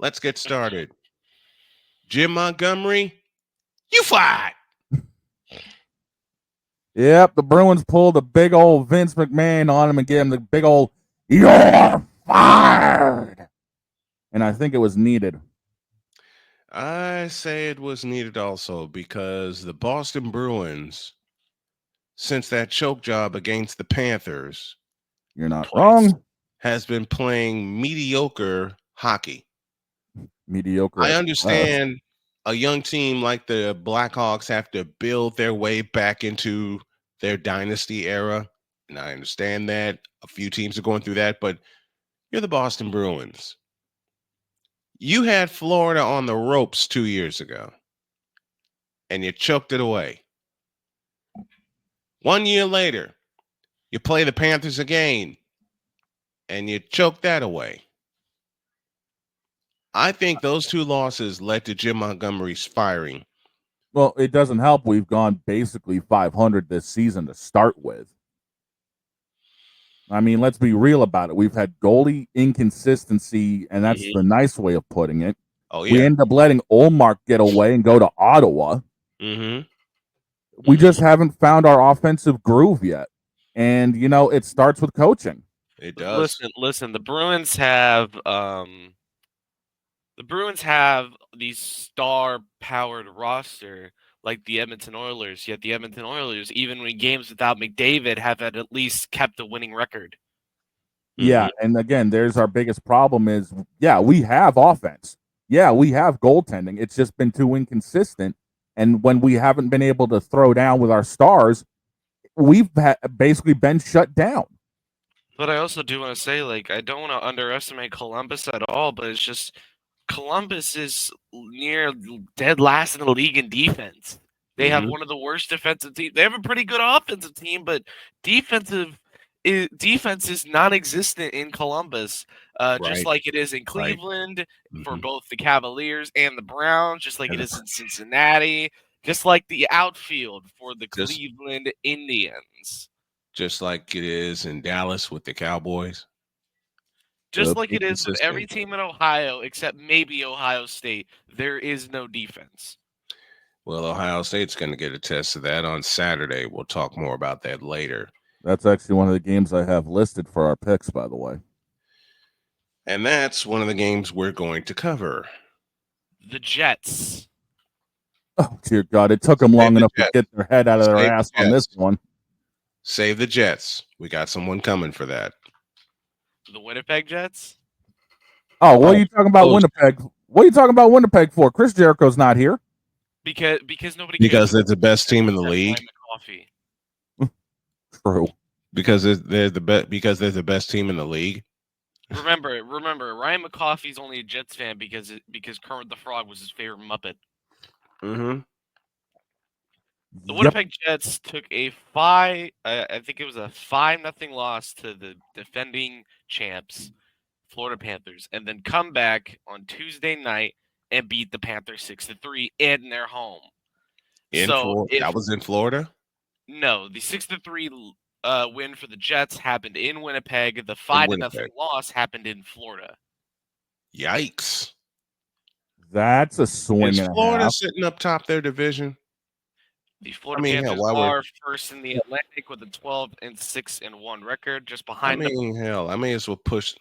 Let's get started. Jim Montgomery, you fired. Yep, the Bruins pulled a big old Vince McMahon on him and gave him the big old "You're fired," and I think it was needed. I say it was needed also because the Boston Bruins, since that choke job against the Panthers, You're not Twice. wrong. has been playing mediocre hockey. Mediocre I at best. understand a young team like the Blackhawks have to build their way back into their dynasty era. And I understand that. A few teams are going through that, but you're the Boston Bruins. You had Florida on the ropes 2 years ago, and you choked it away. 1 year later, you play the Panthers again, and you choke that away. I think those two losses led to Jim Montgomery's firing. Well, it doesn't help. We've gone basically 500 this season to start with. I mean, let's be real about it. We've had goalie inconsistency, and that's the nice way of putting it. Oh, We yeah. end up letting Olmark get away and go to Ottawa. Mm-hmm. We just haven't found our offensive groove yet. And, it starts with coaching. It does. Listen. The Bruins have these star-powered roster like the Edmonton Oilers. Yet the Edmonton Oilers, even when games without McDavid, have at least kept a winning record. Yeah, and again, there's our biggest problem is, we have offense. Yeah, we have goaltending. It's just been too inconsistent. And when we haven't been able to throw down with our stars, we've basically been shut down. But I also do want to say, I don't want to underestimate Columbus at all, but it's just Columbus is near dead last in the league in defense. They have one of the worst defensive teams. They have a pretty good offensive team, but defense is non-existent in Columbus, just like it is in Cleveland for both the Cavaliers and the Browns, just like it is in Cincinnati, just like the outfield for the Cleveland Indians. Just like it is in Dallas with the Cowboys. Just like it is with every team in Ohio, except maybe Ohio State, there is no defense. Well, Ohio State's going to get a test of that on Saturday. We'll talk more about that later. That's actually one of the games I have listed for our picks, by the way. And that's one of the games we're going to cover. The Jets. Oh, dear God. It took them long enough to get their head out of their ass on this one. Save the Jets. We got someone coming for that. The Winnipeg Jets? Oh, what are you talking about Winnipeg? What are you talking about Winnipeg for? Chris Jericho's not here. Because nobody cares. Because they're the best team in the league. True. Because they're the best team in the league. Remember, Ryan McCoffey's only a Jets fan because Kermit the Frog was his favorite Muppet. Mm-hmm. The Winnipeg Jets took a 5-0 loss to the defending champs, Florida Panthers, and then come back on Tuesday night and beat the Panthers 6-3 in their home. That was in Florida? No, the 6-3 win for the Jets happened in Winnipeg. The 5-0 loss happened in Florida. Yikes! That's a swing. Is Florida sitting up top their division? The Florida Panthers are first in the Atlantic with a 12-6-1 record, just behind them. I may as well push.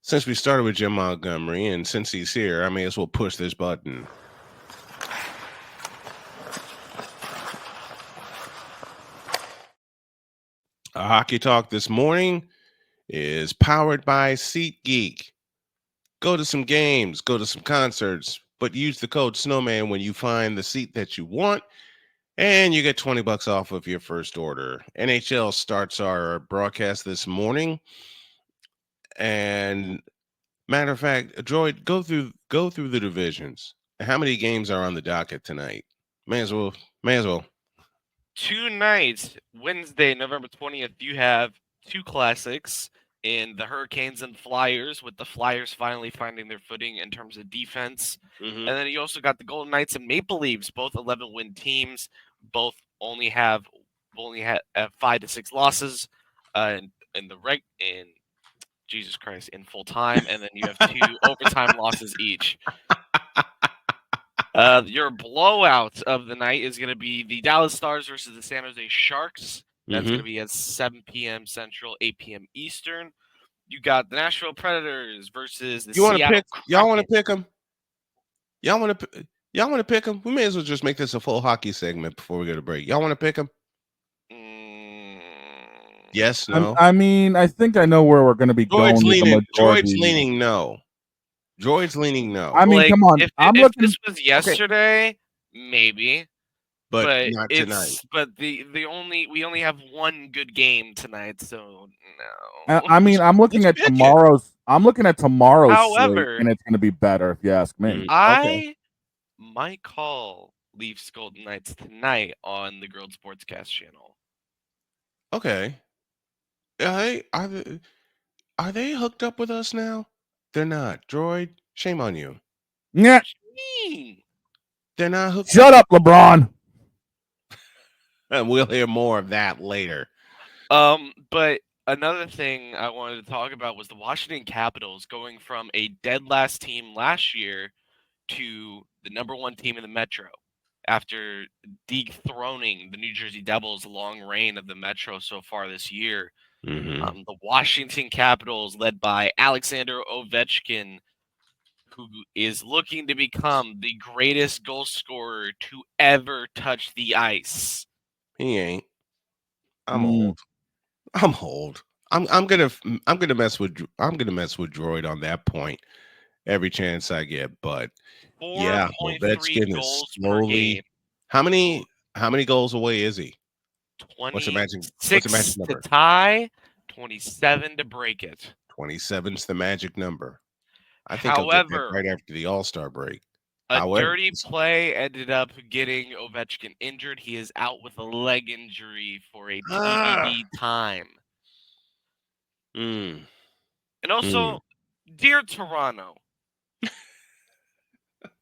Since we started with Jim Montgomery, and since he's here, I may as well push this button. Our hockey talk this morning is powered by SeatGeek. Go to some games, go to some concerts, but use the code Snowman when you find the seat that you want, and you get $20 off of your first order. NHL starts our broadcast this morning, and matter of fact, Droid, go through the divisions. How many games are on the docket tonight? May as well. Tonight, Wednesday, November 20th, you have two classics in the Hurricanes and Flyers, with the Flyers finally finding their footing in terms of defense. And then you also got the Golden Knights and Maple Leafs, both 11-win teams. Both only have 5 to 6 losses in Jesus Christ, in full time, and then you have 2 overtime losses each. Your blowout of the night is going to be the Dallas Stars versus the San Jose Sharks. That's going to be at 7 p.m. Central, 8 p.m. Eastern. You got the Nashville Predators versus the Seattle Kraken. Y'all want to pick them? Y'all want to pick them? We may as well just make this a full hockey segment before we go to break. Y'all want to pick them? Yes, no. I mean, I think I know where we're going to be going. Droid's leaning no. Droid's leaning no. I mean, come on. If this was yesterday, maybe. But not tonight. But we only have one good game tonight, so no. I mean, I'm looking at tomorrow's. However, slate, and it's going to be better if you ask me. I might call Leafs Golden Knights tonight on the Grilled Sportscast channel. Okay. Are they hooked up with us now? They're not. Droid, shame on you. Yeah. They're not hooked Shut up, LeBron. And we'll hear more of that later. But another thing I wanted to talk about was the Washington Capitals going from a dead last team last year to the number 1 team in the Metro after dethroning the New Jersey Devils' long reign of the Metro so far this year. The Washington Capitals, led by Alexander Ovechkin, who is looking to become the greatest goal scorer to ever touch the ice. He ain't. I'm old. I'm gonna mess with Droid on that point every chance I get. But yeah, Ovechkin is slowly. How many goals away is he? 26 to tie, 27 to break it. 27's the magic number. I think he'll get that right after the All-Star break. Dirty play ended up getting Ovechkin injured. He is out with a leg injury for a TBD time. And also, dear Toronto,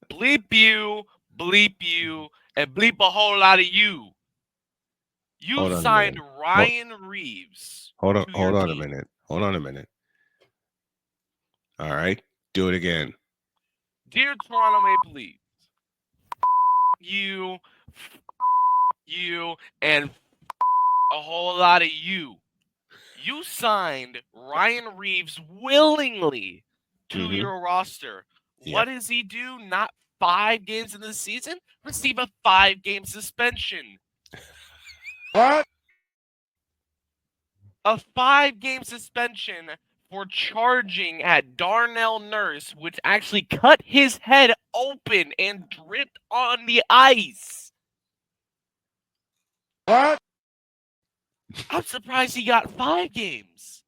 bleep you, and bleep a whole lot of you. You signed Ryan Reeves. Hold on a minute. All right, do it again. Dear Toronto Maple Leafs, you, and a whole lot of you. You signed Ryan Reeves willingly to your roster. Yep. What does he do? Not 5 games in the season? Receive a 5-game suspension. What? A 5-game suspension for charging at Darnell Nurse, which actually cut his head open and dripped on the ice. What? I'm surprised he got 5 games.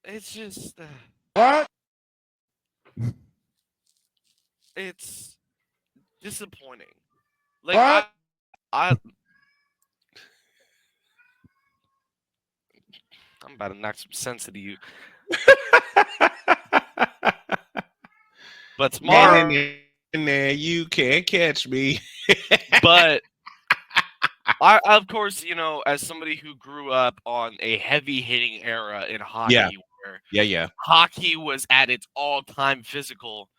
It's just... What? It's disappointing. Like, what? I'm about to knock some sense into you. But tomorrow... you can't catch me. But... I, of course, as somebody who grew up on a heavy-hitting era in hockey, where hockey was at its all-time physical,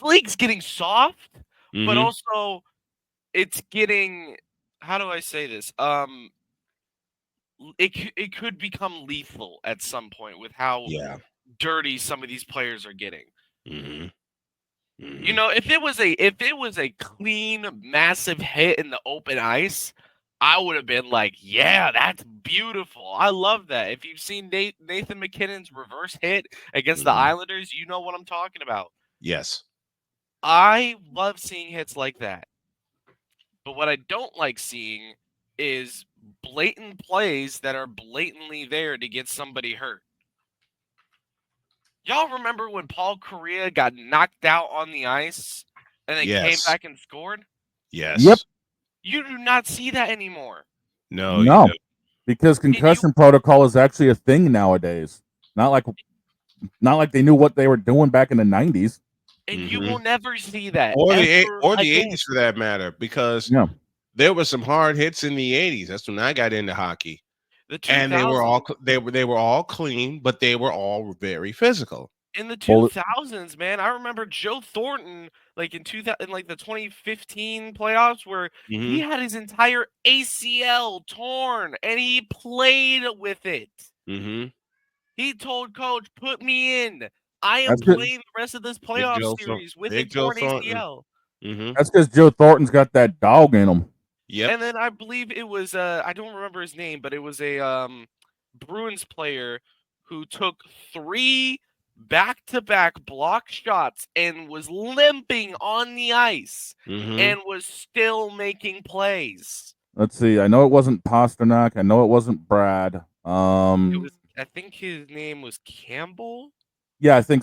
the league's getting soft, but also it's getting, how do I say this? It could become lethal at some point with how dirty some of these players are getting. If it was a clean, massive hit in the open ice, I would have been like, yeah, that's beautiful. I love that. If you've seen Nathan McKinnon's reverse hit against the Islanders, you know what I'm talking about. Yes. I love seeing hits like that. But what I don't like seeing is blatant plays that are blatantly there to get somebody hurt. Y'all remember when Paul Correa got knocked out on the ice and then came back and scored? Yes. Yep. You do not see that anymore. No, because concussion protocol is actually a thing nowadays. Not like they knew what they were doing back in the 90s. And you will never see that. Or the 80s for that matter, because there were some hard hits in the 80s. That's when I got into hockey. The 2000s, and they were all clean, but they were all very physical. in the 2000s, man, I remember Joe Thornton, like in the 2015 playoffs, where he had his entire ACL torn and he played with it. Mm-hmm. He told coach, "Put me in. I am That's good. playing the rest of this playoff series with a Big Joe torn Thornton. ACL." Mm-hmm. That's because Joe Thornton's got that dog in him. Yep. And then I believe it was I don't remember his name, but it was a Bruins player who took 3 back-to-back block shots and was limping on the ice and was still making plays. Let's see. I know it wasn't Pasternak. I know it wasn't Brad. It was, I think his name was Campbell. Yeah, I think